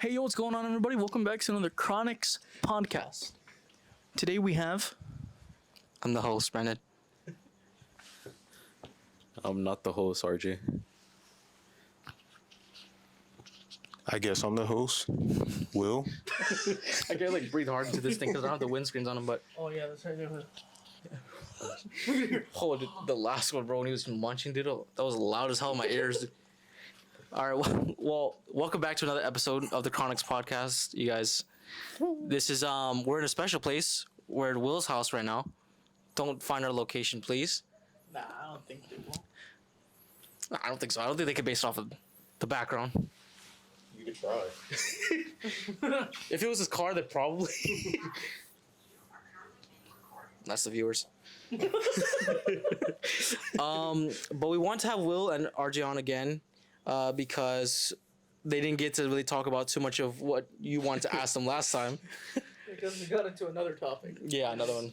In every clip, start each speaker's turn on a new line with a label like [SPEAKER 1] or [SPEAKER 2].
[SPEAKER 1] Hey, yo, what's going on, everybody? Welcome back to another Chronics podcast. Today we have.
[SPEAKER 2] I'm the host, Brennan.
[SPEAKER 3] I'm not the host, RJ.
[SPEAKER 4] I guess I'm the host, Will.
[SPEAKER 2] I can't breathe hard into this thing because I don't have the windscreens on them. But
[SPEAKER 1] Oh, yeah, that's right there.
[SPEAKER 2] the last one, bro, when he was munching, dude, that was loud as hell in my ears. Dude. All right, well, welcome back to another episode of the Chronics podcast, you guys. This is we're in a special place. We're at Will's house right now. Don't find our location, please.
[SPEAKER 1] Nah, I don't think they will.
[SPEAKER 2] I don't think so. I don't think they can base it off of the background.
[SPEAKER 4] You could try.
[SPEAKER 2] If it was his car, then probably. That's the viewers. But we want to have Will and RJ on again because they didn't get to really talk about too much of what you wanted to ask them last time.
[SPEAKER 1] Because we got into another topic.
[SPEAKER 2] Yeah, another one.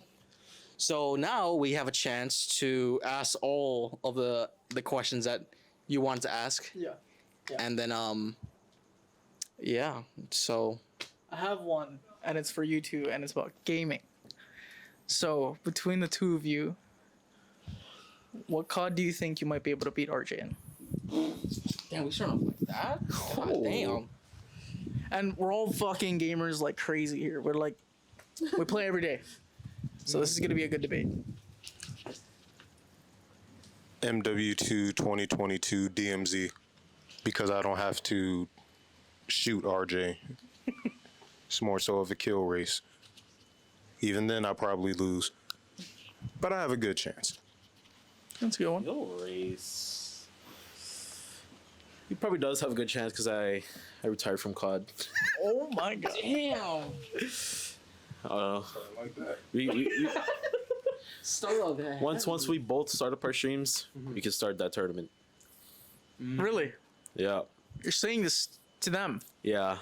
[SPEAKER 2] So now we have a chance to ask all of the questions that you wanted to ask.
[SPEAKER 1] Yeah.
[SPEAKER 2] And then, yeah, so.
[SPEAKER 1] I have one, and it's for you two, and it's about gaming. So, between the two of you, what COD do you think you might be able to beat RJ in?
[SPEAKER 2] Damn, we starting off like that? God damn.
[SPEAKER 1] And we're all fucking gamers like crazy here. We play every day. So this is going to be a good debate.
[SPEAKER 4] MW2 2022 DMZ, because I don't have to shoot RJ. It's more so of a kill race. Even then, I probably lose. But I have a good chance.
[SPEAKER 1] That's a good one.
[SPEAKER 3] No race. He probably does have a good chance because I retired from COD.
[SPEAKER 1] Oh my god.
[SPEAKER 2] Damn.
[SPEAKER 3] I don't know.
[SPEAKER 4] Like that.
[SPEAKER 3] We
[SPEAKER 2] Start all that.
[SPEAKER 3] once we both start up our streams, we can start that tournament.
[SPEAKER 1] Really?
[SPEAKER 3] Yeah.
[SPEAKER 1] You're saying this to them,
[SPEAKER 3] Yeah.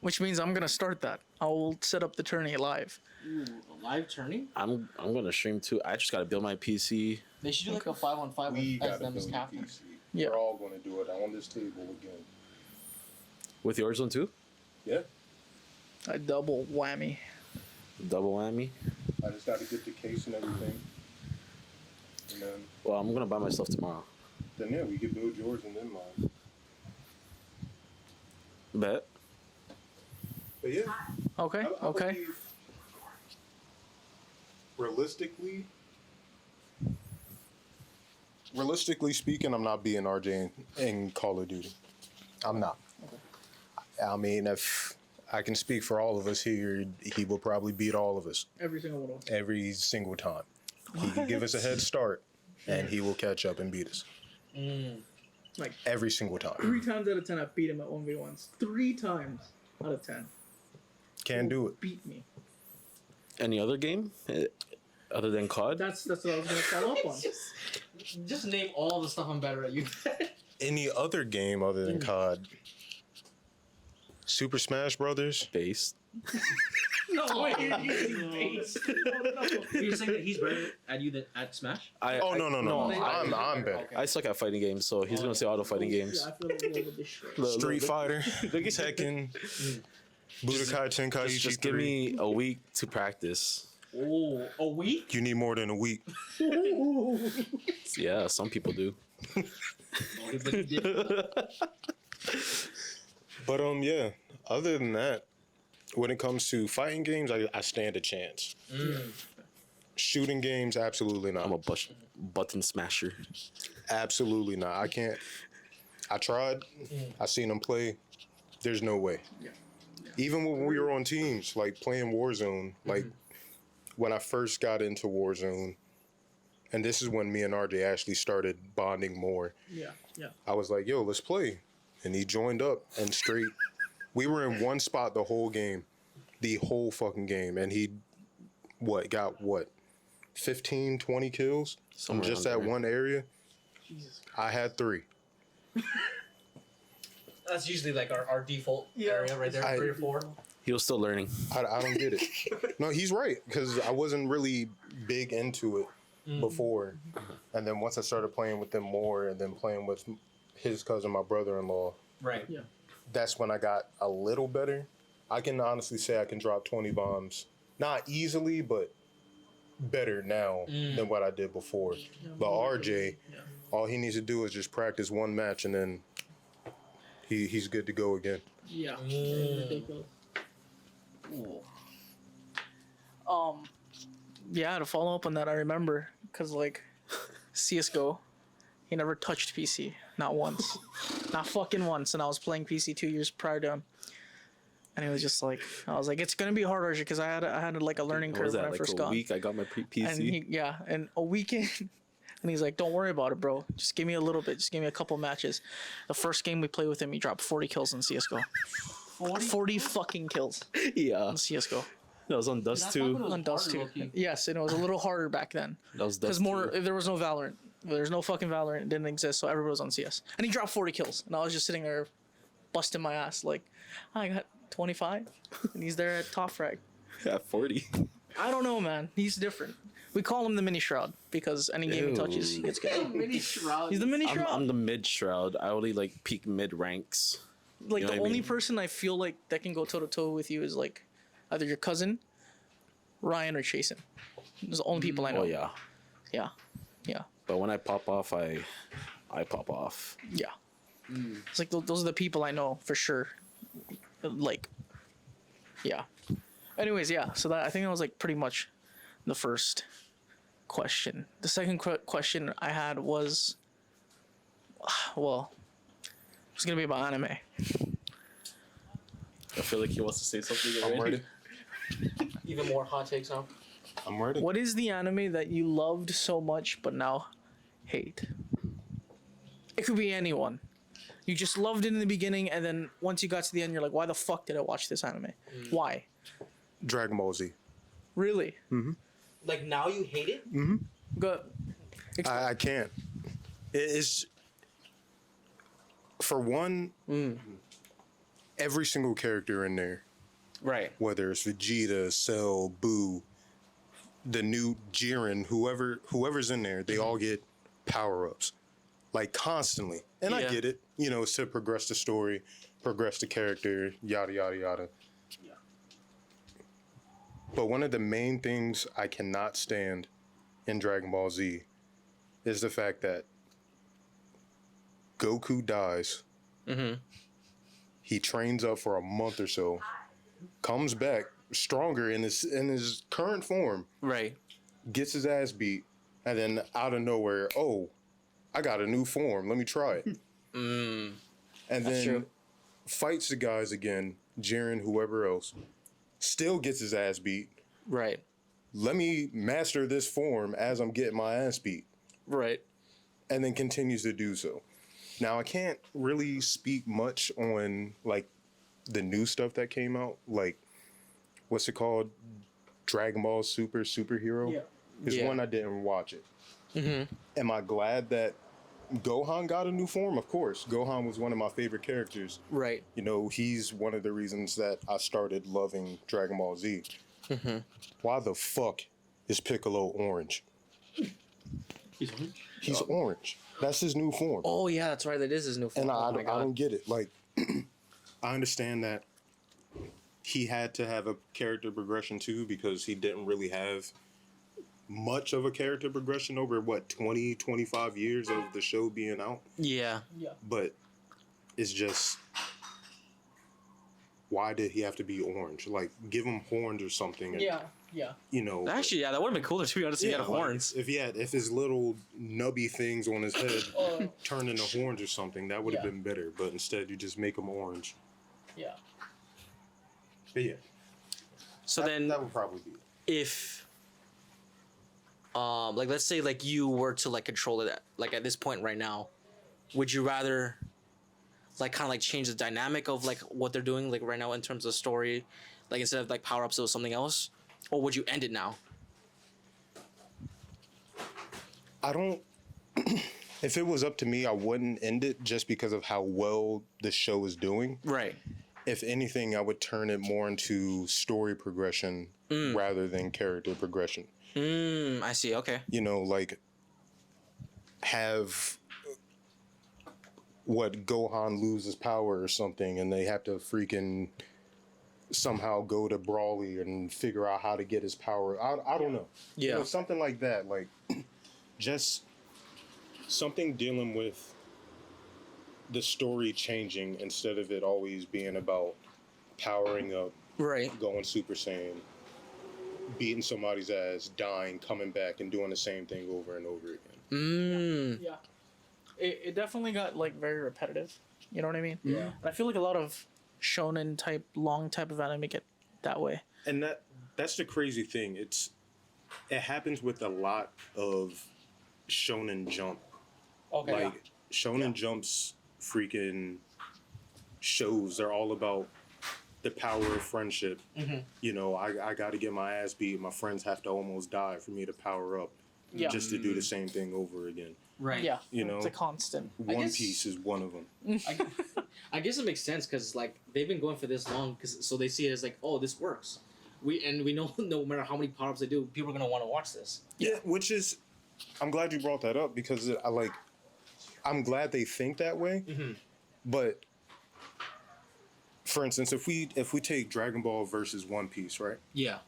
[SPEAKER 1] which means I'm going to start that. I'll set up the tourney live.
[SPEAKER 2] Ooh, a live tourney?
[SPEAKER 3] I'm gonna stream too. I just gotta build my PC.
[SPEAKER 2] They should do like a 5-on-5
[SPEAKER 5] We
[SPEAKER 2] as
[SPEAKER 5] gotta
[SPEAKER 2] them as
[SPEAKER 5] build a
[SPEAKER 2] captain.
[SPEAKER 5] PC.
[SPEAKER 1] Yeah.
[SPEAKER 5] We're all gonna do it on this table again.
[SPEAKER 3] With yours one too?
[SPEAKER 5] Yeah.
[SPEAKER 1] A double whammy.
[SPEAKER 3] Double whammy.
[SPEAKER 5] I just gotta get the case and everything. And
[SPEAKER 3] Well, I'm gonna buy my stuff tomorrow.
[SPEAKER 5] then yeah, we can build yours and then mine.
[SPEAKER 3] Bet.
[SPEAKER 5] But yeah.
[SPEAKER 1] Okay,
[SPEAKER 5] I
[SPEAKER 1] okay.
[SPEAKER 5] believe realistically speaking, I'm not beating RJ in Call of Duty. I'm not. I mean, if I can speak for all of us here, he will probably beat all of us
[SPEAKER 1] Every single one.
[SPEAKER 5] every single time. He can give us a head start, and he will catch up and beat us
[SPEAKER 1] Like
[SPEAKER 5] every single time.
[SPEAKER 1] 3 times out of 10, I beat him at 1v1s. 3 times out of 10.
[SPEAKER 5] Can do it.
[SPEAKER 1] Beat me.
[SPEAKER 3] Any other game other than COD?
[SPEAKER 1] That's what I was going to follow up on.
[SPEAKER 2] Just name all the stuff I'm better at you.
[SPEAKER 5] Any other game other than COD? Super Smash Brothers?
[SPEAKER 3] Based.
[SPEAKER 1] No way.
[SPEAKER 6] You're saying that he's better at you than at Smash?
[SPEAKER 5] Oh no. I'm better.
[SPEAKER 3] I suck at fighting games, so he's gonna say auto fighting games.
[SPEAKER 1] I feel like we're over this shit.
[SPEAKER 5] Street Fighter, Tekken, Budokai Tenkaichi
[SPEAKER 3] Just give
[SPEAKER 5] 3.
[SPEAKER 3] me a week to practice.
[SPEAKER 6] Oh, a week?
[SPEAKER 5] You need more than a week.
[SPEAKER 3] Yeah, some people do.
[SPEAKER 5] But yeah. Other than that, when it comes to fighting games, I stand a chance. Shooting games, absolutely not.
[SPEAKER 3] I'm a button smasher.
[SPEAKER 5] Absolutely not. I can't. I tried. I seen them play. There's no way. Even when we were on teams, like playing Warzone, like when I first got into Warzone, and this is when me and RJ actually started bonding more.
[SPEAKER 1] Yeah.
[SPEAKER 5] I was like, yo, let's play. And he joined up and straight. We were in one spot the whole game. The whole fucking game. And he, got 15, 20 kills? From
[SPEAKER 3] Somewhere
[SPEAKER 5] just
[SPEAKER 3] around
[SPEAKER 5] that
[SPEAKER 3] there.
[SPEAKER 5] one area?
[SPEAKER 1] Jesus.
[SPEAKER 5] I had 3.
[SPEAKER 6] That's usually like our default
[SPEAKER 1] Yeah.
[SPEAKER 6] area right there,
[SPEAKER 5] I-
[SPEAKER 6] 3 or 4.
[SPEAKER 3] He was still learning.
[SPEAKER 5] I don't get it. No, he's right. Because I wasn't really big into it before. And then once I started playing with them more and then playing with his cousin, my brother-in-law,
[SPEAKER 6] Right.
[SPEAKER 1] Yeah.
[SPEAKER 5] that's when I got a little better. I can honestly say I can drop 20 bombs. Not easily, but better now than what I did before. But RJ, all he needs to do is just practice one match and then he's good to go again.
[SPEAKER 1] Yeah. Ridiculous. Yeah, to follow up on that, I remember because like CS:GO, he never touched PC, not once, not fucking once. And I was playing PC 2 years prior to him, and it was just like I was like, it's gonna be hard, RJ, because I had like a learning
[SPEAKER 3] What
[SPEAKER 1] curve
[SPEAKER 3] was
[SPEAKER 1] when
[SPEAKER 3] that?
[SPEAKER 1] I
[SPEAKER 3] Like
[SPEAKER 1] first
[SPEAKER 3] a
[SPEAKER 1] got.
[SPEAKER 3] week, I got my PC.
[SPEAKER 1] And a weekend. And he's like, don't worry about it, bro. Just give me a little bit. Just give me a couple matches. The first game we played with him, he dropped 40 kills in CSGO. 40 fucking kills
[SPEAKER 3] Yeah,
[SPEAKER 1] in CSGO.
[SPEAKER 3] that was on Dust 2.
[SPEAKER 1] On Dust 2. Yes, and it was a little harder back then.
[SPEAKER 3] That was
[SPEAKER 1] Because
[SPEAKER 3] Dust
[SPEAKER 1] more,
[SPEAKER 3] 2.
[SPEAKER 1] there was no Valorant. There's no fucking Valorant. It didn't exist, so everybody was on CS. And he dropped 40 kills. And I was just sitting there busting my ass like, I got 25. And he's there at top frag.
[SPEAKER 3] Yeah, 40.
[SPEAKER 1] I don't know, man. He's different. We call him the mini shroud because any game he touches, he gets killed.
[SPEAKER 6] Mini shroud.
[SPEAKER 1] He's the mini shroud.
[SPEAKER 3] I'm the mid shroud. I only like peak mid ranks.
[SPEAKER 1] Like
[SPEAKER 3] You know
[SPEAKER 1] the
[SPEAKER 3] what I
[SPEAKER 1] only
[SPEAKER 3] mean?
[SPEAKER 1] person I feel like that can go toe to toe with you is like either your cousin, Ryan, or Chasen. Those are the only people I know.
[SPEAKER 3] Oh yeah,
[SPEAKER 1] Yeah. Yeah.
[SPEAKER 3] but when I pop off, I pop off.
[SPEAKER 1] Yeah. It's like those are the people I know for sure. Like, yeah. Anyways, yeah. So that I think that was like pretty much the first question. The second question I had was, well, it was gonna be about anime.
[SPEAKER 3] I feel like he wants to say something
[SPEAKER 5] I'm
[SPEAKER 3] already.
[SPEAKER 5] ready.
[SPEAKER 2] Even more hot takes now.
[SPEAKER 5] I'm ready.
[SPEAKER 1] What is the anime that you loved so much but now hate? It could be anyone. You just loved it in the beginning, and then once you got to the end, you're like, why the fuck did I watch this anime? Why?
[SPEAKER 5] Dragon Ball Z.
[SPEAKER 1] Really?
[SPEAKER 6] Like now you hate it?
[SPEAKER 1] Go.
[SPEAKER 5] I can't. It's for one. Every single character in there,
[SPEAKER 2] Right.
[SPEAKER 5] whether it's Vegeta, Cell, Boo, the new Jiren, whoever's in there, they all get power ups, like constantly. And I
[SPEAKER 2] Yeah.
[SPEAKER 5] get it, it's to progress the story, progress the character, yada yada yada. But one of the main things I cannot stand in Dragon Ball Z is the fact that Goku dies. He trains up for a month or so, comes back stronger in his current form,
[SPEAKER 2] Right.
[SPEAKER 5] gets his ass beat, and then out of nowhere, oh, I got a new form. Let me try it. And then
[SPEAKER 2] true.
[SPEAKER 5] fights the guys again, Jiren, whoever else, still gets his ass beat.
[SPEAKER 2] Right.
[SPEAKER 5] Let me master this form as I'm getting my ass beat,
[SPEAKER 2] Right.
[SPEAKER 5] and then continues to do so. Now, I can't really speak much on like the new stuff that came out, like what's it called? Dragon Ball Superhero.
[SPEAKER 1] Yeah.
[SPEAKER 5] It's
[SPEAKER 2] Yeah.
[SPEAKER 5] one I didn't watch it. Am I glad that Gohan got a new form? Of course. Gohan was one of my favorite characters.
[SPEAKER 2] Right.
[SPEAKER 5] He's one of the reasons that I started loving Dragon Ball Z. Why the fuck is Piccolo orange? He's orange. That's his new form.
[SPEAKER 2] Oh yeah, that's right. That is his new form.
[SPEAKER 5] And
[SPEAKER 2] Oh
[SPEAKER 5] I
[SPEAKER 2] my God.
[SPEAKER 5] don't get it. Like, I understand that he had to have a character progression too because he didn't really have much of a character progression over, 20, 25 years of the show being out.
[SPEAKER 2] Yeah.
[SPEAKER 5] But it's just, why did he have to be orange? Like, give him horns or something. And,
[SPEAKER 1] Yeah.
[SPEAKER 2] Actually, yeah, that would have been cooler to be honest. If he had
[SPEAKER 5] like,
[SPEAKER 2] horns.
[SPEAKER 5] if his little nubby things on his head turned into horns or something, that would have
[SPEAKER 1] Yeah.
[SPEAKER 5] been better. But instead, you just make him orange.
[SPEAKER 1] Yeah.
[SPEAKER 5] But yeah,
[SPEAKER 2] So
[SPEAKER 5] that,
[SPEAKER 2] then,
[SPEAKER 5] that would probably be it.
[SPEAKER 2] if, like, let's say like you were to like control it, like at this point right now, would you rather, like, kind of like change the dynamic of like what they're doing like right now in terms of story, like instead of like power ups, it was something else, or would you end it now?
[SPEAKER 5] I don't. If it was up to me, I wouldn't end it just because of how well the show is doing.
[SPEAKER 2] Right.
[SPEAKER 5] If anything, I would turn it more into story progression rather than character progression.
[SPEAKER 2] I see. Okay.
[SPEAKER 5] Like have what Gohan loses power or something, and they have to freaking somehow go to Brawly and figure out how to get his power. I don't know. You
[SPEAKER 2] Yeah.
[SPEAKER 5] know, something like that. Like just something dealing with the story changing instead of it always being about powering up,
[SPEAKER 2] Right.
[SPEAKER 5] going Super Saiyan, beating somebody's ass, dying, coming back, and doing the same thing over and over again.
[SPEAKER 2] Mm.
[SPEAKER 1] Yeah. It definitely got like very repetitive. You know what I mean?
[SPEAKER 3] Yeah.
[SPEAKER 1] And I feel like a lot of shonen type, long type of anime get that way.
[SPEAKER 5] And that's the crazy thing. It happens with a lot of Shonen Jump.
[SPEAKER 1] Okay.
[SPEAKER 5] Like Shonen Jump's freaking shows are all about the power of friendship. You know, I got to get my ass beat. My friends have to almost die for me to power up,
[SPEAKER 1] Yeah.
[SPEAKER 5] just to do the same thing over again.
[SPEAKER 2] Right.
[SPEAKER 1] Yeah.
[SPEAKER 5] You know,
[SPEAKER 1] it's a constant.
[SPEAKER 5] One
[SPEAKER 2] guess-
[SPEAKER 5] Piece is one of them.
[SPEAKER 2] I guess it makes sense because like they've been going for this long, so they see it as like, oh, this works. We know no matter how many power-ups they do, people are gonna want to watch this.
[SPEAKER 5] Yeah, which is, I'm glad you brought that up because I'm glad they think that way. But for instance, if we take Dragon Ball versus One Piece, right?
[SPEAKER 2] Yeah.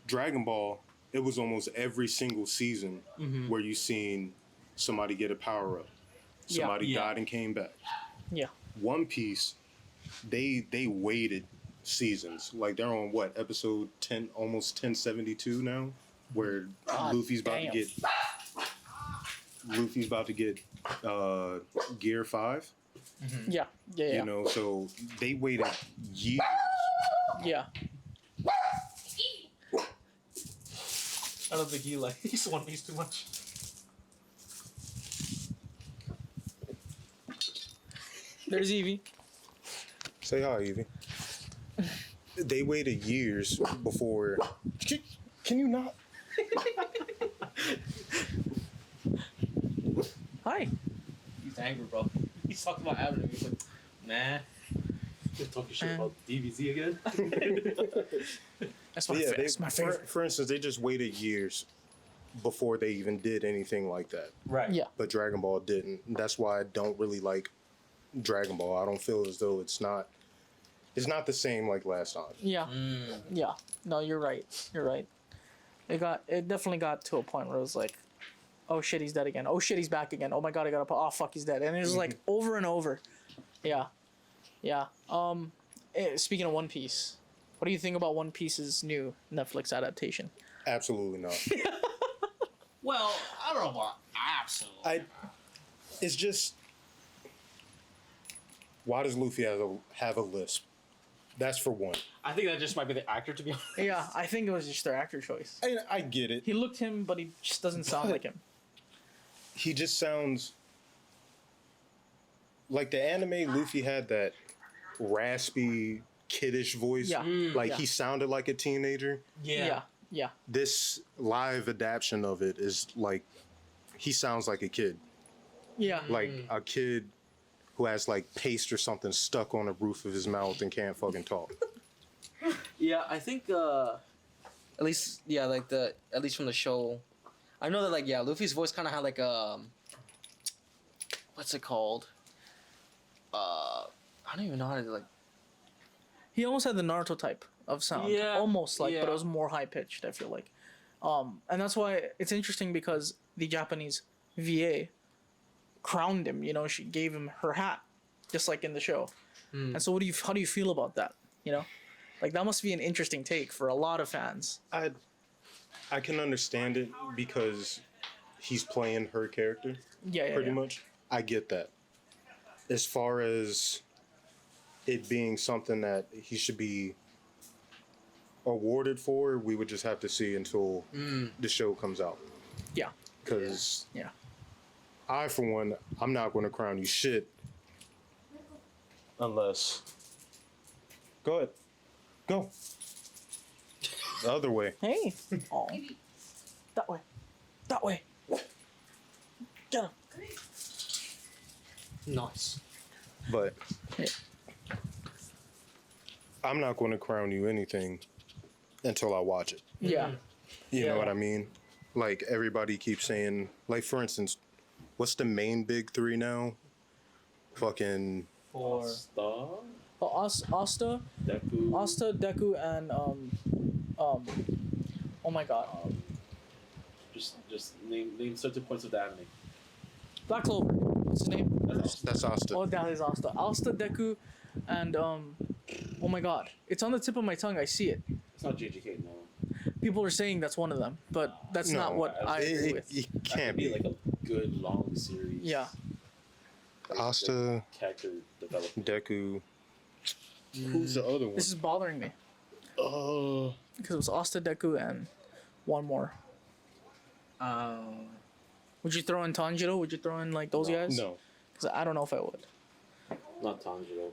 [SPEAKER 5] Dragon Ball, it was almost every single season where you seen somebody get a power up,
[SPEAKER 1] Yeah.
[SPEAKER 5] somebody
[SPEAKER 2] Yeah.
[SPEAKER 5] died and came back.
[SPEAKER 1] Yeah.
[SPEAKER 5] One Piece, they waited seasons. Like they're on what, episode 10, almost 1072 now, where
[SPEAKER 1] God
[SPEAKER 5] Luffy's about
[SPEAKER 1] damn.
[SPEAKER 5] to get Gear 5.
[SPEAKER 1] Yeah. Yeah. Yeah.
[SPEAKER 5] You know, so they waited years.
[SPEAKER 1] Yeah.
[SPEAKER 2] I don't think he likes One Piece too much.
[SPEAKER 1] There's Eevee.
[SPEAKER 5] Say hi, Evie. They waited years before. Can you not?
[SPEAKER 1] Hi.
[SPEAKER 2] He's angry, bro. He's talking about Avenue. He's like, nah. Just talking shit about DBZ again.
[SPEAKER 1] That's my,
[SPEAKER 5] Yeah,
[SPEAKER 1] that's my favorite.
[SPEAKER 5] for instance, they just waited years before they even did anything like that.
[SPEAKER 2] Right.
[SPEAKER 1] Yeah.
[SPEAKER 5] But Dragon Ball didn't. That's why I don't really like Dragon Ball. I don't feel as though it's not the same like last time.
[SPEAKER 1] Yeah. Yeah. No, you're right. You're right. It definitely got to a point where it was like, oh shit, he's dead again. Oh shit, he's back again. Oh my god, I gotta. Oh fuck, he's dead. And it was like over and over. Yeah. Yeah. Speaking of One Piece, what do you think about One Piece's new Netflix adaptation?
[SPEAKER 5] Absolutely not.
[SPEAKER 2] Well, I don't know about absolutely.
[SPEAKER 5] It's just, why does Luffy have a lisp? That's for one.
[SPEAKER 2] I think that just might be the actor, to be honest.
[SPEAKER 1] Yeah, I think it was just their actor choice.
[SPEAKER 5] And I get it.
[SPEAKER 1] He looked him, but he just doesn't sound like him.
[SPEAKER 5] He just sounds like the anime. Luffy had that raspy, kiddish voice.
[SPEAKER 1] Yeah.
[SPEAKER 5] Like
[SPEAKER 1] Yeah.
[SPEAKER 5] he sounded like a teenager.
[SPEAKER 1] Yeah. Yeah.
[SPEAKER 5] This live adaptation of it is like he sounds like a kid.
[SPEAKER 1] Yeah.
[SPEAKER 5] Like a kid who has like paste or something stuck on the roof of his mouth and can't fucking talk.
[SPEAKER 2] Yeah, I think at least at least from the show, I know that like Luffy's voice kind of had like what's it called? I don't even know how to like.
[SPEAKER 1] He almost had the Naruto type of sound.
[SPEAKER 2] Yeah,
[SPEAKER 1] Almost like, but
[SPEAKER 2] yeah.
[SPEAKER 1] it was more high pitched, I feel like. And that's why it's interesting because the Japanese VA crowned him, you know, she gave him her hat, just like in the show. And so how do you feel about that? You know? Like that must be an interesting take for a lot of fans.
[SPEAKER 5] I can understand it because he's playing her character
[SPEAKER 1] Yeah,
[SPEAKER 5] pretty much. I get that. As far as it being something that he should be awarded for, we would just have to see until the show comes out.
[SPEAKER 1] Yeah.
[SPEAKER 5] Because
[SPEAKER 1] Yeah.
[SPEAKER 5] I, for one, I'm not going to crown you shit unless. Go ahead. Go. The other way.
[SPEAKER 1] Hey. Oh. That way. That way. Get him.
[SPEAKER 2] Nice.
[SPEAKER 5] But
[SPEAKER 1] Yeah.
[SPEAKER 5] I'm not going to crown you anything until I watch it.
[SPEAKER 1] Yeah.
[SPEAKER 5] You know
[SPEAKER 1] Yeah.
[SPEAKER 5] what I mean? Like everybody keeps saying, like for instance, what's the main big three now? fucking
[SPEAKER 6] Or
[SPEAKER 3] Star,
[SPEAKER 1] Oh, Asta,
[SPEAKER 3] Deku,
[SPEAKER 1] Deku, and oh my god,
[SPEAKER 3] just name certain points of the anime.
[SPEAKER 1] Black Clover. What's his name?
[SPEAKER 5] that's Asta.
[SPEAKER 1] Oh, that is Asta. Asta, Deku, and oh my god, it's on the tip of my tongue. I see it.
[SPEAKER 3] It's not JJK, no.
[SPEAKER 1] People are saying that's one of them, but that's not
[SPEAKER 5] No,
[SPEAKER 1] what I agree
[SPEAKER 5] it,
[SPEAKER 1] with.
[SPEAKER 5] it
[SPEAKER 3] That
[SPEAKER 5] can't
[SPEAKER 3] could be
[SPEAKER 5] be.
[SPEAKER 3] like a good long series.
[SPEAKER 1] Yeah.
[SPEAKER 3] Like,
[SPEAKER 5] Asta,
[SPEAKER 3] good character development.
[SPEAKER 5] Deku. Who's the other one?
[SPEAKER 1] This is bothering me because it was Asta, Deku, and one more. Would you throw in Tanjiro? Would you throw in like those guys?
[SPEAKER 5] No.
[SPEAKER 1] Because I don't know if I would.
[SPEAKER 3] Not Tanjiro.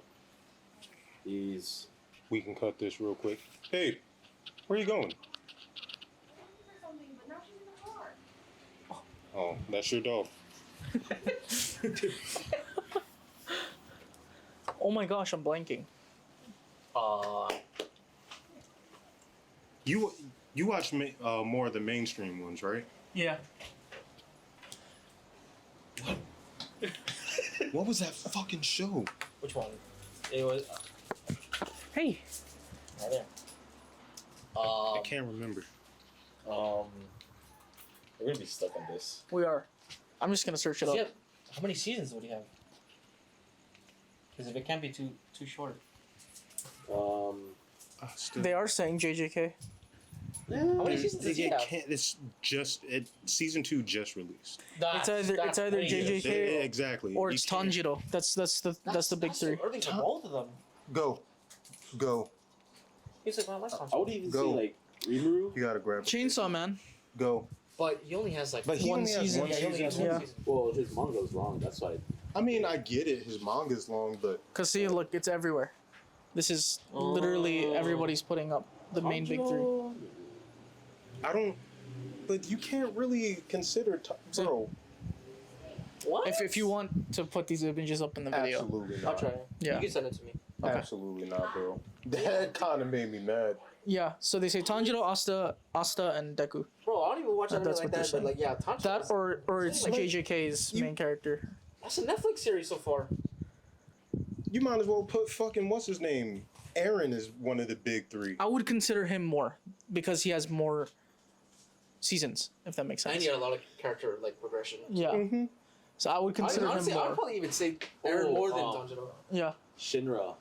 [SPEAKER 3] He's
[SPEAKER 5] We can cut this real quick. Hey, where you going? Oh, that's your dog.
[SPEAKER 1] Oh my gosh, I'm blanking.
[SPEAKER 5] You watch more of the mainstream ones, right?
[SPEAKER 1] Yeah.
[SPEAKER 5] What was that fucking show?
[SPEAKER 6] which one? It was
[SPEAKER 1] Hey.
[SPEAKER 6] right there.
[SPEAKER 5] I can't remember.
[SPEAKER 3] we're gonna be stuck on this.
[SPEAKER 1] We are. I'm just gonna search it
[SPEAKER 6] Does
[SPEAKER 1] up.
[SPEAKER 6] he have, how many seasons would he have? Because if it can't be too short.
[SPEAKER 5] Asta.
[SPEAKER 1] They are saying JJK.
[SPEAKER 6] How many seasons does he
[SPEAKER 5] It
[SPEAKER 6] have?
[SPEAKER 5] can't. It's just season 2 just released.
[SPEAKER 1] It's either
[SPEAKER 6] crazy.
[SPEAKER 1] JJK
[SPEAKER 5] Exactly.
[SPEAKER 1] or
[SPEAKER 5] You
[SPEAKER 1] it's
[SPEAKER 5] can't-
[SPEAKER 1] Tanjiro. That's the big
[SPEAKER 6] so
[SPEAKER 1] three.
[SPEAKER 6] early for both of them.
[SPEAKER 5] Go.
[SPEAKER 6] He's like, well, that's not
[SPEAKER 3] I would even
[SPEAKER 5] Go.
[SPEAKER 3] say like Rimuru.
[SPEAKER 5] You gotta grab.
[SPEAKER 1] Chainsaw Man.
[SPEAKER 5] Go.
[SPEAKER 6] But he only has like
[SPEAKER 5] But he
[SPEAKER 1] One
[SPEAKER 5] only has
[SPEAKER 1] season.
[SPEAKER 5] one
[SPEAKER 6] yeah, he only has
[SPEAKER 5] season.
[SPEAKER 6] one
[SPEAKER 1] Yeah.
[SPEAKER 6] season.
[SPEAKER 3] Well, his manga's long. That's why.
[SPEAKER 5] I mean, I get it. His manga's long, but
[SPEAKER 1] Cause see, look, it's everywhere. This is literally everybody's putting up the main big three.
[SPEAKER 5] I don't. But you can't really consider. Bro,
[SPEAKER 6] What?
[SPEAKER 1] If you want to put these images up in the video.
[SPEAKER 5] absolutely
[SPEAKER 6] I'll
[SPEAKER 5] not.
[SPEAKER 6] try it.
[SPEAKER 1] Yeah.
[SPEAKER 6] You can send it to me.
[SPEAKER 1] Okay.
[SPEAKER 5] Absolutely not, bro. That kind of made me mad.
[SPEAKER 1] Yeah. So they say Tanjiro, Asta, and Deku.
[SPEAKER 6] Bro, I don't even watch anything
[SPEAKER 1] That's
[SPEAKER 6] like
[SPEAKER 1] what they're
[SPEAKER 6] that, but
[SPEAKER 1] saying.
[SPEAKER 6] like, yeah, Tanjiro.
[SPEAKER 1] That or it's
[SPEAKER 6] Like,
[SPEAKER 1] JJK's main character.
[SPEAKER 6] that's a Netflix series so far.
[SPEAKER 5] You might as well put fucking what's his name? Aaron is one of the big three.
[SPEAKER 1] I would consider him more because he has more seasons, if that makes
[SPEAKER 6] And
[SPEAKER 1] sense.
[SPEAKER 6] he had a lot of character like progression.
[SPEAKER 1] Yeah.
[SPEAKER 5] Mm-hmm.
[SPEAKER 1] So I would consider
[SPEAKER 6] Honestly,
[SPEAKER 1] him
[SPEAKER 6] I'd
[SPEAKER 1] more.
[SPEAKER 6] probably even say Aaron
[SPEAKER 3] Oh,
[SPEAKER 6] more than
[SPEAKER 3] um,
[SPEAKER 6] Tanjiro.
[SPEAKER 1] Yeah.
[SPEAKER 3] Shinra.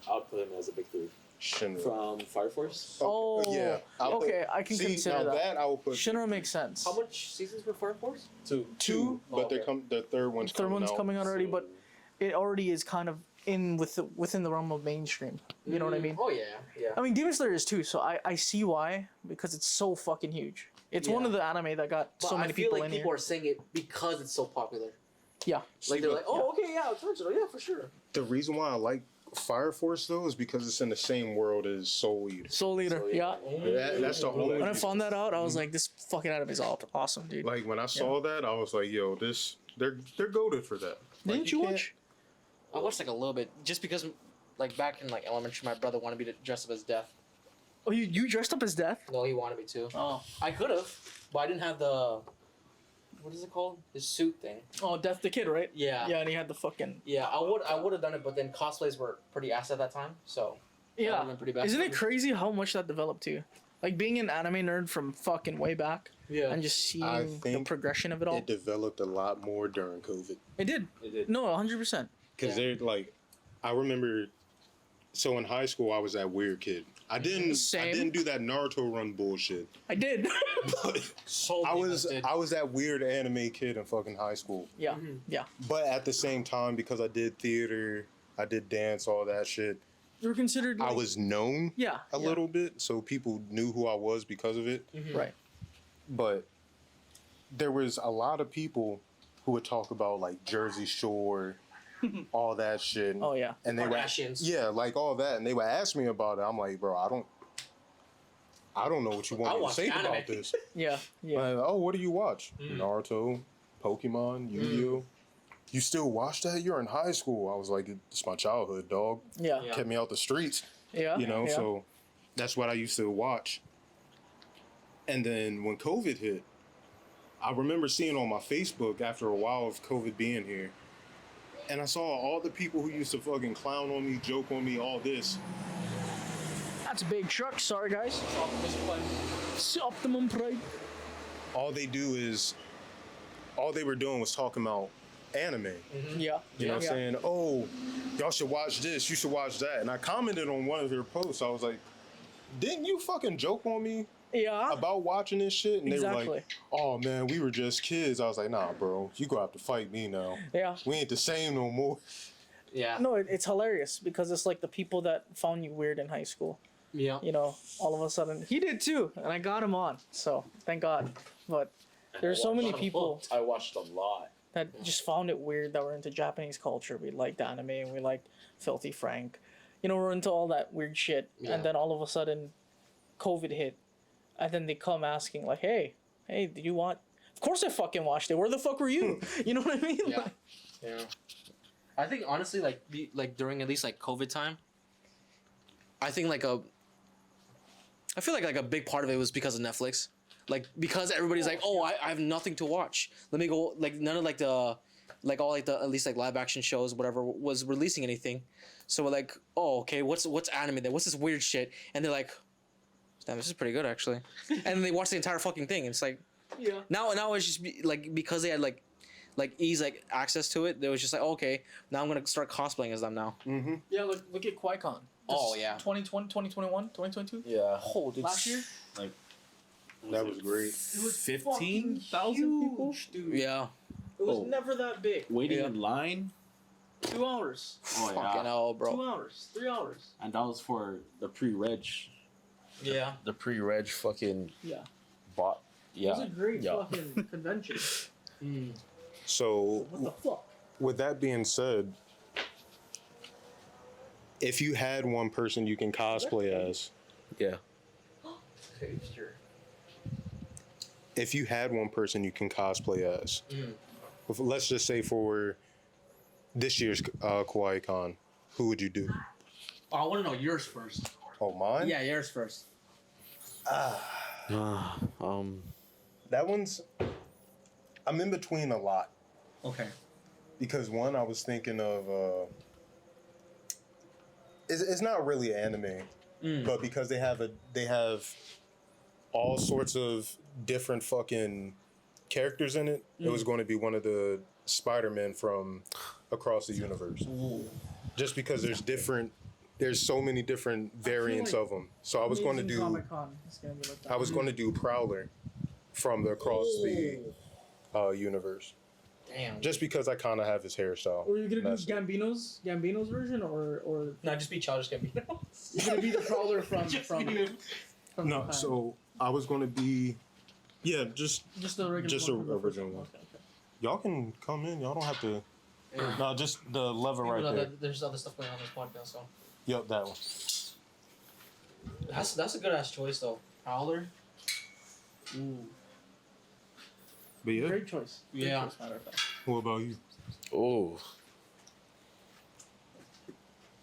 [SPEAKER 3] I would put him as a big three
[SPEAKER 5] Shinra.
[SPEAKER 3] from Fire Force.
[SPEAKER 1] Oh.
[SPEAKER 5] yeah. I'll put-
[SPEAKER 1] Okay, I can
[SPEAKER 5] See,
[SPEAKER 1] consider
[SPEAKER 5] now
[SPEAKER 1] that.
[SPEAKER 5] I will put
[SPEAKER 1] Shinra makes sense.
[SPEAKER 6] How much seasons for Fire Force?
[SPEAKER 3] Two.
[SPEAKER 5] two, but
[SPEAKER 6] okay.
[SPEAKER 5] the third one's
[SPEAKER 1] Third
[SPEAKER 5] coming
[SPEAKER 1] one's
[SPEAKER 5] out.
[SPEAKER 1] coming out already, but it already is kind of within the realm of mainstream. You know what I mean?
[SPEAKER 6] Oh yeah, yeah.
[SPEAKER 1] I mean, Demon Slayer is too, so I see why, because it's so fucking huge. It's one
[SPEAKER 6] Yeah.
[SPEAKER 1] of the anime that got
[SPEAKER 6] But
[SPEAKER 1] so many
[SPEAKER 6] I feel
[SPEAKER 1] people
[SPEAKER 6] like
[SPEAKER 1] in
[SPEAKER 6] people
[SPEAKER 1] here.
[SPEAKER 6] are saying it because it's so popular.
[SPEAKER 1] Yeah.
[SPEAKER 6] Like they're like, oh, okay, yeah, Tanjiro, yeah, for sure.
[SPEAKER 5] The reason why I like Fire Force though is because it's in the same world as Soul Eater.
[SPEAKER 1] Soul Eater. Yeah.
[SPEAKER 5] That's the only.
[SPEAKER 1] When I found that out, I was like, this fucking anime is awesome, dude.
[SPEAKER 5] Like when I saw that, I was like, "Yo, they're goaded for that." Like,
[SPEAKER 1] Didn't you
[SPEAKER 5] can't-
[SPEAKER 1] watch?
[SPEAKER 6] I watched like a little bit just because, like back in like elementary, my brother wanted me to dress up as Death.
[SPEAKER 1] Oh, you dressed up as Death?
[SPEAKER 6] No, he wanted me to.
[SPEAKER 1] Oh.
[SPEAKER 6] I could have, but I didn't have the. What is it called? The suit thing.
[SPEAKER 1] Oh, Death the Kid, right?
[SPEAKER 6] Yeah.
[SPEAKER 1] Yeah, and he had the fucking.
[SPEAKER 6] Yeah, I would have done it, but then cosplays were pretty ass at that time, so. that
[SPEAKER 1] Yeah.
[SPEAKER 6] would've been pretty bad.
[SPEAKER 1] Isn't it crazy how much that developed too? Like being an anime nerd from fucking way back
[SPEAKER 6] Yeah.
[SPEAKER 1] and just seeing
[SPEAKER 5] I
[SPEAKER 1] the
[SPEAKER 5] think
[SPEAKER 1] progression of it all.
[SPEAKER 5] It developed a lot more during COVID
[SPEAKER 1] It did.
[SPEAKER 3] It did.
[SPEAKER 1] No, 100%.
[SPEAKER 5] because
[SPEAKER 6] Yeah.
[SPEAKER 5] they're like, I remember. So in high school, I was that weird kid. I
[SPEAKER 1] Same.
[SPEAKER 5] didn't do that Naruto run bullshit.
[SPEAKER 1] I did.
[SPEAKER 6] So
[SPEAKER 5] I was that weird anime kid in fucking high school.
[SPEAKER 1] yeah.
[SPEAKER 6] Mm-hmm.
[SPEAKER 1] Yeah.
[SPEAKER 5] But at the same time, because I did theater, I did dance, all that shit.
[SPEAKER 1] You were considered.
[SPEAKER 5] I
[SPEAKER 1] like-
[SPEAKER 5] was known
[SPEAKER 1] Yeah.
[SPEAKER 5] a little bit, so people knew who I was because of it.
[SPEAKER 1] Right.
[SPEAKER 5] But there was a lot of people who would talk about like Jersey Shore, all that shit.
[SPEAKER 1] Oh yeah.
[SPEAKER 5] And they would,
[SPEAKER 6] Kardashians.
[SPEAKER 5] yeah, like all that, and they would ask me about it. I'm like, bro, I don't know what you
[SPEAKER 6] I
[SPEAKER 5] want me to
[SPEAKER 6] watch
[SPEAKER 5] say
[SPEAKER 6] anime.
[SPEAKER 5] about this.
[SPEAKER 1] Yeah. Yeah.
[SPEAKER 5] Like, oh, what do you watch? Naruto, Pokemon, Yu-Gi-Oh. You still watch that? You're in high school. I was like, it's my childhood, dog.
[SPEAKER 1] Yeah.
[SPEAKER 6] Yeah.
[SPEAKER 5] Kept me out the streets,
[SPEAKER 1] Yeah.
[SPEAKER 5] you know.
[SPEAKER 1] Yeah.
[SPEAKER 5] So that's what I used to watch. And then when COVID hit, I remember seeing on my Facebook after a while of COVID being here, And I saw all the people who used to fucking clown on me, joke on me, all this.
[SPEAKER 1] That's a big truck. Sorry, guys. It's Optimum Pride.
[SPEAKER 5] All they do is, all they were doing was talking about anime.
[SPEAKER 1] Yeah.
[SPEAKER 5] You know what I'm saying? Oh, y'all should watch this. You should watch that. And I commented on one of their posts. I was like, didn't you fucking joke on me
[SPEAKER 1] Yeah.
[SPEAKER 5] about watching this shit? And they were
[SPEAKER 1] Exactly.
[SPEAKER 5] like, oh man, we were just kids. I was like, nah, bro, you gonna have to fight me now.
[SPEAKER 1] Yeah.
[SPEAKER 5] We ain't the same no more.
[SPEAKER 6] Yeah.
[SPEAKER 1] No, it's hilarious because it's like the people that found you weird in high school.
[SPEAKER 6] Yeah.
[SPEAKER 1] You know, all of a sudden he did too, and I got him on. So thank God. But there's so many people
[SPEAKER 3] I watched a lot.
[SPEAKER 1] that just found it weird that we're into Japanese culture. We liked anime and we liked Filthy Frank. You know, we're into all that weird shit.
[SPEAKER 6] Yeah.
[SPEAKER 1] And then all of a sudden, COVID hit. And then they come asking, like, hey, did you want. Of course I fucking watched it. Where the fuck were you? You know what I mean?
[SPEAKER 6] Yeah.
[SPEAKER 1] Like,
[SPEAKER 6] Yeah. I think honestly, like during at least like COVID time, I think I feel like a big part of it was because of Netflix. Like because everybody's like, oh, I have nothing to watch. Let me go. Like none of all the at least like live action shows whatever was releasing anything. So we're like, oh, okay, what's anime then? What's this weird shit? And they're like, damn, this is pretty good actually. And then they watch the entire fucking thing. And it's like
[SPEAKER 1] yeah.
[SPEAKER 6] now it's just like because they had like ease like access to it. They was just like, oh, okay, now I'm gonna start cosplaying as them now.
[SPEAKER 1] Yeah, look at Qui-Con.
[SPEAKER 6] Oh, yeah.
[SPEAKER 1] 2020, 2021, 2022?
[SPEAKER 3] Yeah.
[SPEAKER 6] Oh, dude.
[SPEAKER 1] Last year?
[SPEAKER 3] Like
[SPEAKER 5] That was great.
[SPEAKER 1] It was
[SPEAKER 3] 15,000
[SPEAKER 1] people? Dude.
[SPEAKER 6] Yeah.
[SPEAKER 1] It was
[SPEAKER 3] Oh.
[SPEAKER 1] never that big.
[SPEAKER 3] waiting
[SPEAKER 6] Yeah.
[SPEAKER 3] in line.
[SPEAKER 1] 2 hours.
[SPEAKER 3] Oh
[SPEAKER 6] Fucking hell,
[SPEAKER 1] 2
[SPEAKER 6] bro.
[SPEAKER 1] hours. 3 hours.
[SPEAKER 3] And that was for the pre-reg.
[SPEAKER 6] Yeah.
[SPEAKER 3] The pre-reg fucking
[SPEAKER 1] Yeah.
[SPEAKER 3] bot.
[SPEAKER 1] It was
[SPEAKER 3] Yeah.
[SPEAKER 1] a great
[SPEAKER 3] Yeah.
[SPEAKER 1] fucking convention.
[SPEAKER 5] So,
[SPEAKER 1] What the fuck?
[SPEAKER 5] with that being said, if you had one person you can cosplay as,
[SPEAKER 3] Yeah.
[SPEAKER 5] if you had one person you can cosplay as, let's just say for this year's Kawaii-Con, who would you do?
[SPEAKER 6] Oh, I want to know yours first.
[SPEAKER 5] Oh, mine?
[SPEAKER 6] Yeah, yours first.
[SPEAKER 5] That one's, I'm in between a lot.
[SPEAKER 6] Okay.
[SPEAKER 5] Because one, I was thinking of, it's not really anime, but because they have all sorts of different fucking characters in it, it was going to be one of the Spider-Men from across the universe. Just because there's so many different variants
[SPEAKER 1] like
[SPEAKER 5] of them. So I was going to do,
[SPEAKER 1] Comic-Con. It's gonna be like that.
[SPEAKER 5] I was going to do Prowler from the across the universe.
[SPEAKER 6] Damn.
[SPEAKER 5] Just because I kind of have his hairstyle.
[SPEAKER 1] Or you're gonna
[SPEAKER 5] That's
[SPEAKER 1] do
[SPEAKER 5] it.
[SPEAKER 1] Gambino's version, or
[SPEAKER 6] No, just be Childish Gambino.
[SPEAKER 1] you're gonna be the Prowler from
[SPEAKER 5] No,
[SPEAKER 1] Japan?
[SPEAKER 5] so I was going to be, yeah, just
[SPEAKER 1] just the original.
[SPEAKER 5] just
[SPEAKER 1] one
[SPEAKER 5] a
[SPEAKER 1] from the first
[SPEAKER 5] original
[SPEAKER 1] one.
[SPEAKER 5] one.
[SPEAKER 1] Okay.
[SPEAKER 5] y'all can come in. Y'all don't have to. No, just the lever right there.
[SPEAKER 6] There's other stuff going on in this podcast, so.
[SPEAKER 5] Yep, that one.
[SPEAKER 6] That's a good ass choice though. Prowler. Ooh.
[SPEAKER 5] But yeah,
[SPEAKER 1] Great choice. Great
[SPEAKER 6] Yeah.
[SPEAKER 1] choice, matter of fact.
[SPEAKER 5] what about you?
[SPEAKER 3] Oh.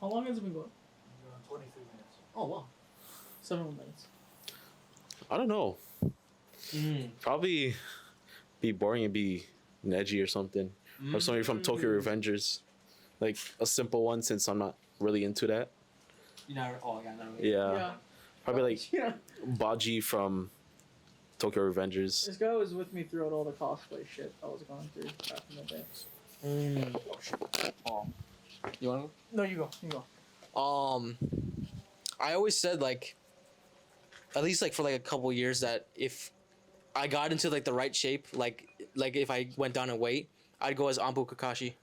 [SPEAKER 1] How long has it been going?
[SPEAKER 6] 23 minutes. Oh wow.
[SPEAKER 1] 7 minutes.
[SPEAKER 3] I don't know. Probably be boring and be Neji or something. Or somebody from Tokyo Revengers. Like a simple one since I'm not really into that.
[SPEAKER 6] You know. Oh yeah. No.
[SPEAKER 3] Yeah. Probably like
[SPEAKER 1] Yeah.
[SPEAKER 3] Baji from Tokyo Revengers.
[SPEAKER 1] This guy was with me throughout all the cosplay shit I was going through back in the day.
[SPEAKER 6] Oh. You want to?
[SPEAKER 1] No, you go. You go.
[SPEAKER 6] I always said like, at least like for like a couple years that if I got into like the right shape, like if I went down in weight, I'd go as Anbu Kakashi.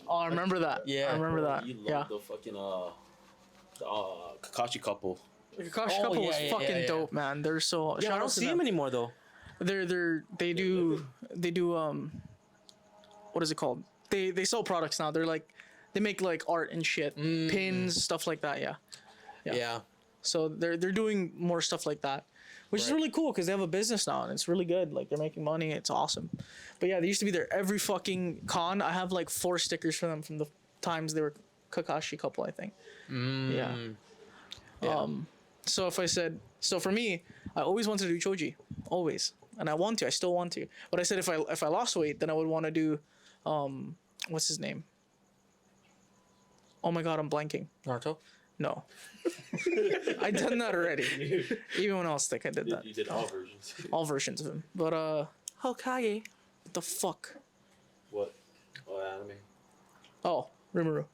[SPEAKER 1] Oh, I remember that.
[SPEAKER 6] Yeah.
[SPEAKER 1] I remember that.
[SPEAKER 3] You love
[SPEAKER 1] Yeah.
[SPEAKER 3] the fucking Kakashi couple.
[SPEAKER 1] The Kakashi
[SPEAKER 6] Oh,
[SPEAKER 1] couple
[SPEAKER 6] yeah,
[SPEAKER 1] was
[SPEAKER 6] yeah,
[SPEAKER 1] fucking
[SPEAKER 6] yeah.
[SPEAKER 1] dope, man. They're so.
[SPEAKER 6] Yeah, I
[SPEAKER 1] shout
[SPEAKER 6] don't
[SPEAKER 1] out to
[SPEAKER 6] see
[SPEAKER 1] them.
[SPEAKER 6] him anymore though.
[SPEAKER 1] They do what is it called? They sell products now. They're like they make like art and shit, pins, stuff like that. Yeah. Yeah.
[SPEAKER 6] Yeah.
[SPEAKER 1] So they're doing more stuff like that, which is
[SPEAKER 6] Right.
[SPEAKER 1] really cool because they have a business now and it's really good. Like they're making money. It's awesome. But yeah, they used to be there every fucking con. I have like 4 stickers for them from the times they were Kakashi couple. I think. Yeah. So so for me, I always wanted to do Choji, always, and I still want to. But I said if I lost weight, then I would want to do, what's his name? Oh my god, I'm blanking.
[SPEAKER 6] Naruto.
[SPEAKER 1] No. I done that already. Even when I was thick, I did that.
[SPEAKER 3] You did all versions.
[SPEAKER 1] All versions of him. But
[SPEAKER 6] Hokage.
[SPEAKER 1] what the fuck?
[SPEAKER 3] What? Oh, anime.
[SPEAKER 1] Oh, Rimuru.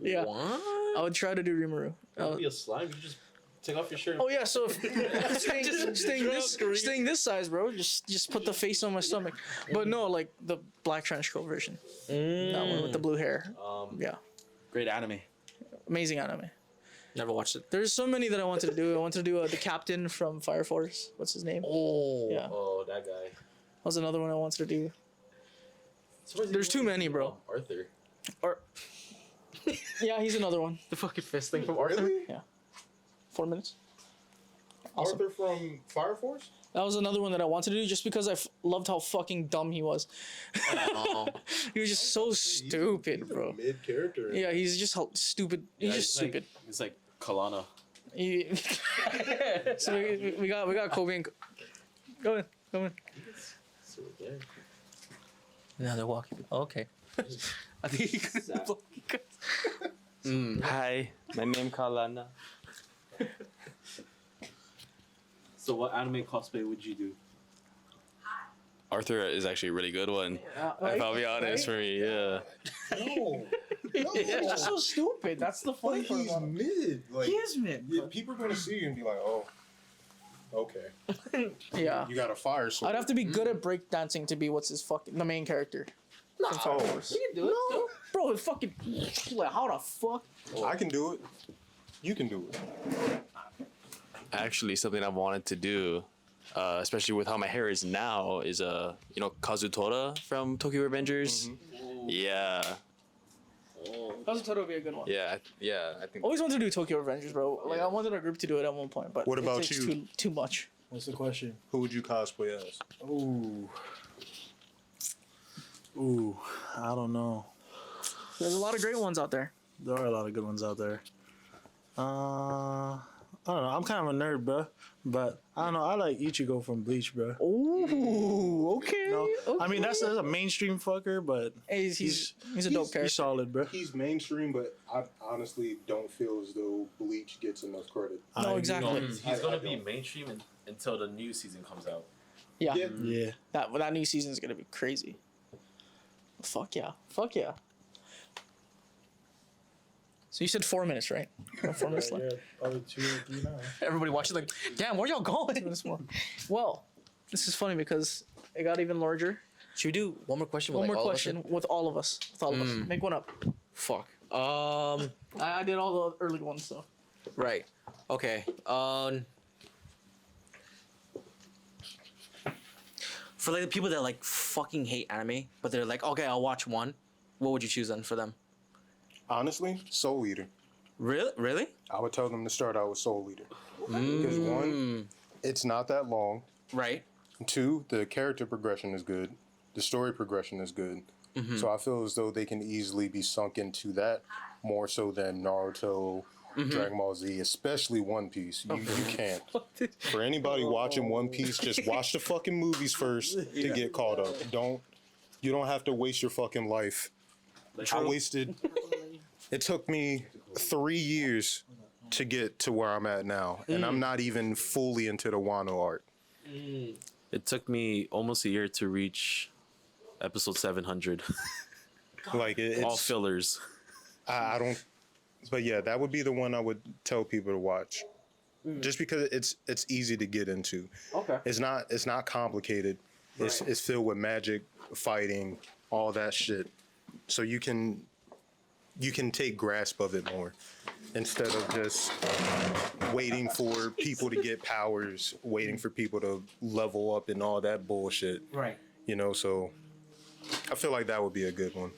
[SPEAKER 1] Yeah.
[SPEAKER 6] What?
[SPEAKER 1] I would try to do Rimuru.
[SPEAKER 3] Be a slime. You just take off your shirt.
[SPEAKER 1] Oh yeah, so if, staying this size, bro, just put the face on my stomach. But no, like the black trench coat version. That one with the blue hair. Yeah.
[SPEAKER 3] Great anime.
[SPEAKER 1] Amazing anime.
[SPEAKER 6] Never watched it.
[SPEAKER 1] There's so many that I wanted to do. I wanted to do the captain from Fire Force. What's his name?
[SPEAKER 6] Oh.
[SPEAKER 1] Yeah.
[SPEAKER 3] Oh, that guy.
[SPEAKER 1] That was another one I wanted to do. There's too many, bro.
[SPEAKER 3] Arthur.
[SPEAKER 1] Or yeah, he's another one.
[SPEAKER 6] The fucking fist thing from Arthur.
[SPEAKER 5] Really?
[SPEAKER 1] 4 minutes. Awesome.
[SPEAKER 5] Arthur from Fire Force?
[SPEAKER 1] That was another one that I wanted to do just because I loved how fucking dumb he was.
[SPEAKER 6] Oh.
[SPEAKER 1] He was just so stupid, bro.
[SPEAKER 5] Mid character.
[SPEAKER 1] Yeah, he's just stupid. He's just stupid.
[SPEAKER 3] It's like Kalana.
[SPEAKER 1] He- so we got Kobe and go in.
[SPEAKER 3] So there.
[SPEAKER 6] Now they're walking. Okay. I think he could have
[SPEAKER 7] Hi, my name Kalana.
[SPEAKER 3] So what anime cosplay would you do?
[SPEAKER 7] Arthur is actually a really good one. If I'll be honest, for me, yeah.
[SPEAKER 5] No.
[SPEAKER 1] He's just so stupid. That's the funny
[SPEAKER 5] But
[SPEAKER 1] part
[SPEAKER 5] he's
[SPEAKER 1] about him.
[SPEAKER 5] mid. Like,
[SPEAKER 1] He is mid.
[SPEAKER 5] yeah, people are gonna see you and be like, oh, okay.
[SPEAKER 1] Yeah.
[SPEAKER 5] You got a fire sword.
[SPEAKER 1] I'd have to be good at breakdancing to be the main character. From Fire Force.
[SPEAKER 6] You can do it.
[SPEAKER 1] No, bro, it fucking like, how the fuck?
[SPEAKER 5] I can do it. You can do it.
[SPEAKER 7] Actually, something I've wanted to do, especially with how my hair is now, is Kazutora from Tokyo Revengers. Yeah,
[SPEAKER 1] Kazutora would be a good one.
[SPEAKER 7] yeah, I think.
[SPEAKER 1] Always wanted to do Tokyo Revengers, bro. Like I wanted our group to do it at one point, but
[SPEAKER 5] What
[SPEAKER 1] it
[SPEAKER 5] about
[SPEAKER 1] takes
[SPEAKER 5] you?
[SPEAKER 1] Too much.
[SPEAKER 8] What's the question?
[SPEAKER 5] Who would you cosplay as?
[SPEAKER 8] Ooh, I don't know.
[SPEAKER 1] There's a lot of great ones out there.
[SPEAKER 8] There are a lot of good ones out there. I don't know. I'm kind of a nerd, bro. But I don't know. I like Ichigo from Bleach, bro.
[SPEAKER 1] Ooh, okay.
[SPEAKER 8] No, I mean
[SPEAKER 1] okay.
[SPEAKER 8] that's a mainstream fucker, but
[SPEAKER 1] Hey, he's a dope character.
[SPEAKER 8] he's solid, bro.
[SPEAKER 5] He's mainstream, but I honestly don't feel as though Bleach gets enough credit.
[SPEAKER 1] No, exactly.
[SPEAKER 3] He's gonna be mainstream until the new season comes out.
[SPEAKER 1] Yeah,
[SPEAKER 5] Yeah.
[SPEAKER 8] Yeah.
[SPEAKER 1] that new season is gonna be crazy. Fuck yeah. So you said 4 minutes, right? 4 minutes left.
[SPEAKER 8] Probably 2 or 3 now.
[SPEAKER 6] Everybody watching like, damn, where y'all going?
[SPEAKER 1] 2 minutes more. Well, this is funny because it got even larger.
[SPEAKER 6] Should we do one more question? With
[SPEAKER 1] One
[SPEAKER 6] like
[SPEAKER 1] more
[SPEAKER 6] all of us?
[SPEAKER 1] question with all of us. Make one up.
[SPEAKER 6] Fuck.
[SPEAKER 1] I did all the early ones, so.
[SPEAKER 6] Right. Okay. For like the people that like fucking hate anime, but they're like, okay, I'll watch one. What would you choose then for them?
[SPEAKER 5] Honestly, Soul Eater.
[SPEAKER 6] Really?
[SPEAKER 5] I would tell them to start out with Soul Eater. Because one, it's not that long.
[SPEAKER 6] Right.
[SPEAKER 5] Two, the character progression is good. The story progression is good. So I feel as though they can easily be sunk into that more so than Naruto, Dragon Ball Z, especially One Piece. You can't. For anybody watching One Piece, just watch the fucking movies first to get caught up. You don't have to waste your fucking life. It took me 3 years to get to where I'm at now, and I'm not even fully into the Wano art.
[SPEAKER 3] It took me almost a year to reach episode 700.
[SPEAKER 5] Like it's
[SPEAKER 3] All fillers.
[SPEAKER 5] I don't. But yeah, that would be the one I would tell people to watch, just because it's easy to get into.
[SPEAKER 1] Okay.
[SPEAKER 5] It's not complicated. It's filled with magic, fighting, all that shit. So you can take grasp of it more instead of just waiting for people to get powers, waiting for people to level up and all that bullshit.
[SPEAKER 6] Right.
[SPEAKER 5] So I feel like that would be a good one.